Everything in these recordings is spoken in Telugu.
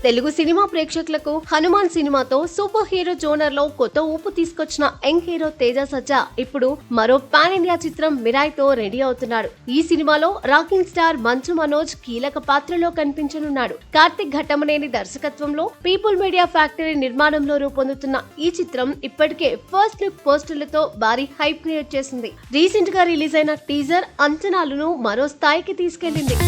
తెలుగు సినిమా ప్రేక్షకులకు హనుమాన్ సినిమాతో సూపర్ హీరో జోనర్ లో కొత్త ఊపు తీసుకొచ్చిన యంగ్ హీరో తేజ సజ్జా ఇప్పుడు మరో పాన్ ఇండియా చిత్రం మిరాయ్ తో రెడీ అవుతున్నాడు. ఈ సినిమాలో రాకింగ్ స్టార్ మంచు మనోజ్ కీలక పాత్రలో కనిపించనున్నాడు. కార్తిక్ ఘట్టమనేని దర్శకత్వంలో పీపుల్ మీడియా ఫ్యాక్టరీ నిర్మాణంలో రూపొందుతున్న ఈ చిత్రం ఇప్పటికే ఫస్ట్ లుక్ పోస్టర్లతో భారీ హైప్ క్రియేట్ చేసింది. రీసెంట్ గా రిలీజ్ అయిన టీజర్ అంచనాలను మరో స్థాయికి తీసుకెళ్లింది.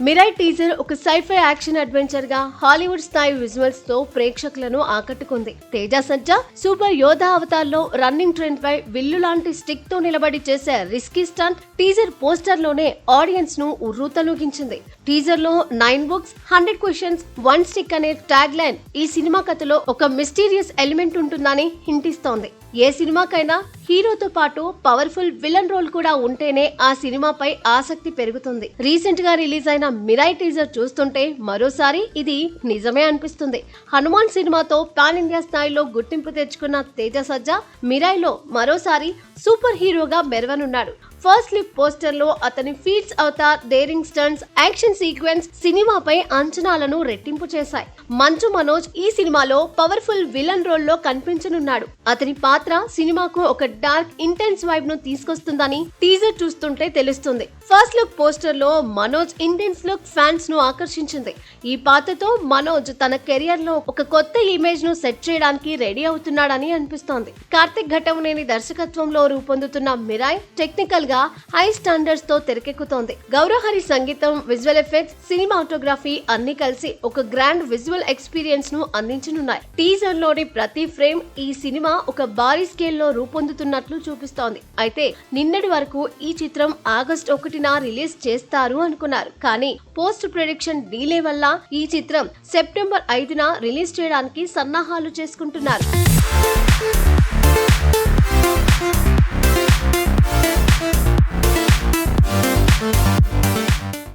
మిరాయ్ టీజర్ ఒక సైఫై యాక్షన్ అడ్వెంచర్ గా హాలీవుడ్ స్థాయి విజువల్స్ తో ప్రేక్షకులను ఆకట్టుకుంది. తేజ సజ్జా సూపర్ యోధా అవతార్లో రన్నింగ్ ట్రెండ్ పై విల్లు లాంటి స్టిక్ తో నిలబడి చేసే రిస్కీ స్టంట్ టీజర్ పోస్టర్ లోనే ఆడియన్స్ ను ఉర్రూతలూగించింది. టీజర్ లో 9 books 100 questions 1 stick అనే ట్యాగ్ లైన్ ఈ సినిమా కథలో ఒక మిస్టీరియస్ ఎలిమెంట్ ఉంటుందని హింట్ ఇస్తోంది. ఏ సినిమాకైనా హీరోతో పాటు పవర్ఫుల్ విలన్ రోల్ కూడా ఉంటేనే ఆ సినిమాపై ఆసక్తి పెరుగుతుంది. రీసెంట్ గా రిలీజ్ అయిన మిరాయ్ టీజర్ చూస్తుంటే మరోసారి ఇది నిజమే అనిపిస్తుంది. హనుమాన్ సినిమాతో పాన్ ఇండియా స్థాయిలో గుర్తింపు తెచ్చుకున్న తేజ సజ్జా మిరాయ్ లో మరోసారి సూపర్ హీరోగా మెరవనున్నాడు. ఫస్ట్ లుక్ పోస్టర్ లో అతని feats avatar, daring stunts, action sequence సినిమాపై అంచనాలను రెట్టింపు చేశాయి. మంచు మనోజ్ ఈ సినిమాలో పవర్ఫుల్ విలన్ రోల్ లో కనిపించనున్నాడు. అతని పాత్ర సినిమాకు ఒక డార్క్ ఇంటెన్స్ వైబ్ ను తీసుకొస్తుందని టీజర్ చూస్తుంటే తెలుస్తుంది. ఫస్ట్ లుక్ పోస్టర్ లో మనోజ్ ఇంటెన్స్ లుక్ ఫ్యాన్స్ ను ఆకర్షించింది. ఈ పాత్రతో మనోజ్ తన కెరియర్ లో ఒక కొత్త ఇమేజ్ ను సెట్ చేయడానికి రెడీ అవుతున్నాడని అనిపిస్తోంది. కార్తిక్ ఘట్టమనేని దర్శకత్వంలో రూపొందుతున్న మిరాయ్ టెక్నికల్ గా హై స్టాండర్డ్స్ తో తెరకెక్కుతోంది. గౌరవ్ హరి సంగీతం, విజువల్ ఎఫెక్ట్స్, సినిమాటోగ్రఫీ అన్ని కలిసి ఒక గ్రాండ్ విజువల్ ఎక్స్పీరియన్స్ ను అందించనున్నాయి. టీజర్ లోని ప్రతి ఫ్రేమ్ ఈ సినిమా ఒక భారీ స్కేల్ లో రూపొందుతున్నట్లు చూపిస్తోంది. అయితే నిన్నటి వరకు ఈ చిత్రం ఆగస్టు 1న రిలీజ్ చేస్తారు అనుకున్నారు. కానీ పోస్ట్ ప్రొడక్షన్ డీలే వల్ల ఈ చిత్రం సెప్టెంబర్ 5న రిలీజ్ చేయడానికి సన్నాహాలు చేసుకుంటున్నారు.